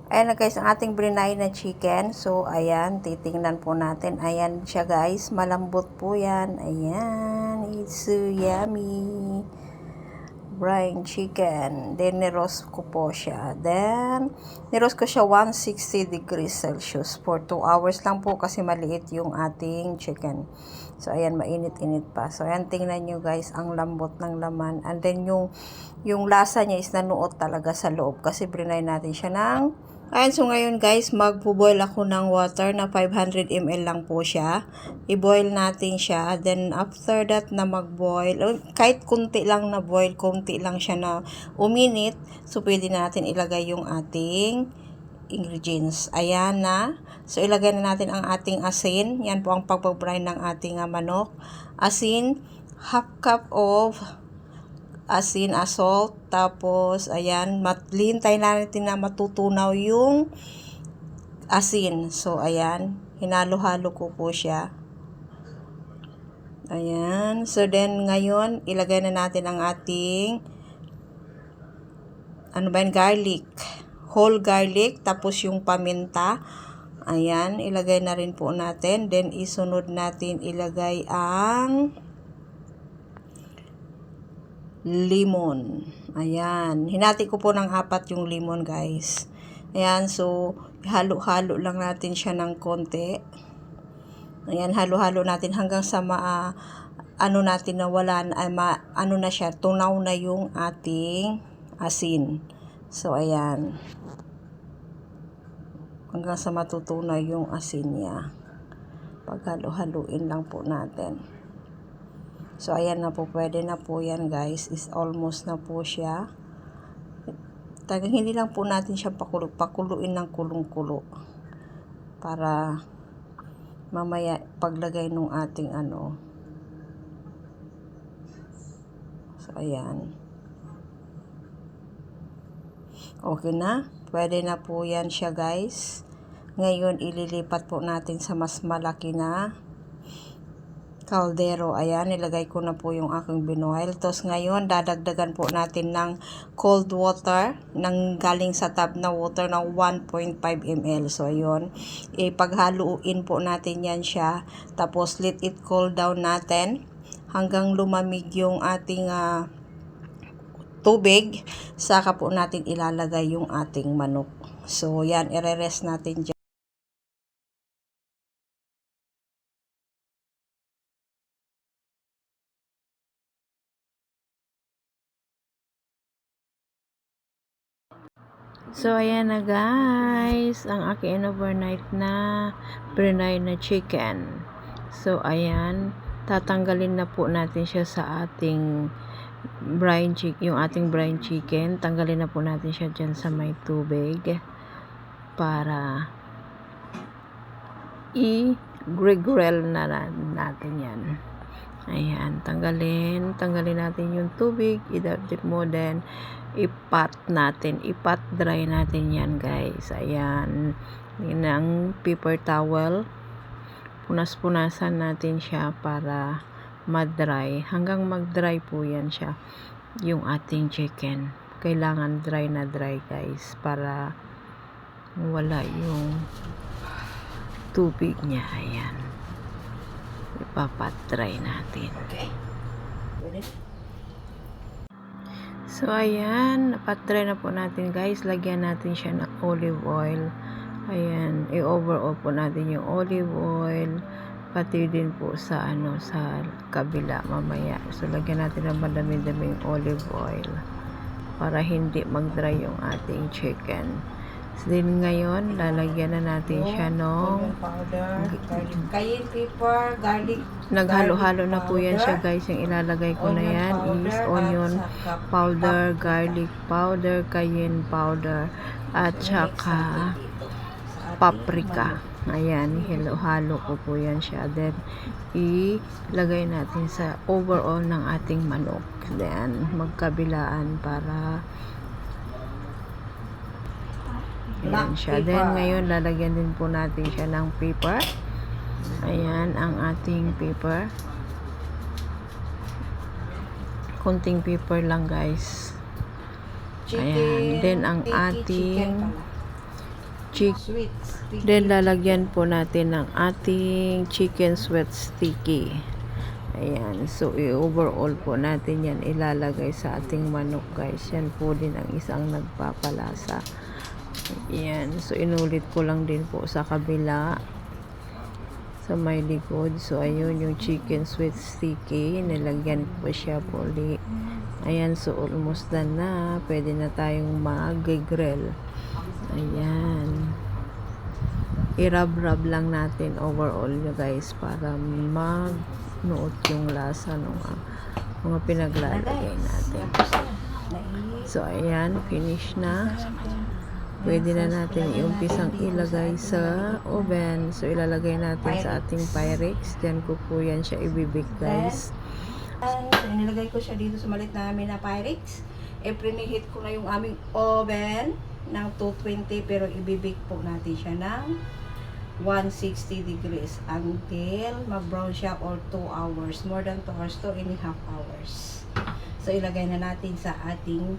Ayan na guys, ang ating brinay na chicken. So, ayan, titingnan po natin. Ayan siya guys, malambot po yan. Ayan, it's so yummy. Brine chicken. Then, niroast ko po siya. Then, niroast ko siya 160 degrees Celsius for 2 hours lang po kasi maliit yung ating chicken. So, ayan, mainit-init pa. So, ayan, tingnan nyo guys, ang lambot ng laman. And then, yung lasa niya is nanuot talaga sa loob kasi brinay natin siya ng ayan, so ngayon guys, magpo-boil ako ng water na 500 ml lang po siya. I-boil natin siya. Then after that na mag-boil, kahit kunti lang na boil, kunti lang siya na uminit. So pwede natin ilagay yung ating ingredients. Ayan na. So ilagay na natin ang ating asin. Yan po ang pagpabrine ng ating manok. Asin, half cup of asin, salt, tapos ayan, lihintay natin na matutunaw yung asin. So ayan, hinalo-halo ko po siya. Ayan, so then ngayon ilagay na natin ang ating garlic, whole garlic, tapos yung paminta. Ayan, ilagay na rin po natin. Then isunod natin ilagay ang lemon. Ayan. Hinati ko po ng 4 yung lemon, guys. Ayan. So, halo-halo lang natin siya ng konti. Ayan. Halo-halo natin hanggang sa ano natin na wala, ano na siya, tunaw na yung ating asin. So, ayan. Hanggang sa matutunaw yung asin niya. Paghalo-haluin lang po natin. So, ayan na po. Pwede na po yan, guys. Is almost na po siya. Talagang hindi lang po natin siya pakuluin ng kulong-kulo. Para mamaya paglagay nung ating ano. So, ayan. Okay na. Pwede na po yan siya, guys. Ngayon, ililipat po natin sa mas malaki na kaldero. Ayan, nilagay ko na po yung aking binoil. Tapos ngayon, dadagdagan po natin ng cold water, ng galing sa tap na water ng 1.5 ml. So, ayun. Ipaghaluin po natin yan siya. Tapos, let it cool down natin hanggang lumamig yung ating tubig. Saka po natin ilalagay yung ating manok. So, yan. I-rest natin dyan. So, ayan na guys, ang aking overnight na brinay na chicken. So, ayan, tatanggalin na po natin siya sa ating brine chicken, yung ating brine chicken. Tanggalin na po natin siya dyan sa may tubig para i-grill na natin yan. Ayan, tanggalin natin yung tubig, idadip mo, then ipat dry natin yan, guys. Ayan, yun ang paper towel, punas-punasan natin siya para mag-dry, hanggang mag-dry po yan siya, yung ating chicken. Kailangan dry na dry, guys, para wala yung tubig niya. Ayan, ipapat-dry natin. Okay. So, ayan, napat-dry na po natin, guys. Lagyan natin siya ng olive oil. Ayan, i-overall po natin yung olive oil, pati din po sa sa kabila mamaya. So, lagyan natin ng madami-daming olive oil para hindi mag-dry yung ating chicken. So, din ngayon, lalagyan na natin siya ng cayenne pepper, garlic. Naghalo-halo na po yan siya, guys. Yung ilalagay ko na yan is onion powder, garlic powder, cayenne powder, at saka paprika. Ayan, halo-halo ko po yan siya. Then, ilagay natin sa overall ng ating manok. Then, magkabilaan para ayan siya. Then, ngayon, lalagyan din po natin siya ng pepper. Ayan, ang ating pepper. Kunting pepper lang, guys. Ayan. Then, ang ating Sweet sticky. Then lalagyan po natin ng ating chicken sweet sticky. Ayan, so i-overall po natin yan ilalagay sa ating manok guys. Yan po din ang isang nagpapalasa. Ayan, so inulit ko lang din po sa kabila sa may likod. So ayun yung chicken sweet sticky, nilagyan po siya po ulit. Ayan, so almost done na. Pwede na tayong mag-grill. Ayan, i-rub-rub lang natin overall guys para magnuot yung lasa ng mga pinaglalagay natin. So ayan, finish na. Pwede na natin i-umpisang ilagay sa oven. So ilalagay natin sa ating Pyrex. Diyan ko po yan siya ibibig guys. So inilagay ko siya dito sa malit namin na Pyrex. Preheat ko na yung aming oven ng 220, pero ibibig po natin siya ng 160 degrees until mag-brown siya or 2 hours. More than 2 hours, 2.5 hours. So ilagay na natin sa ating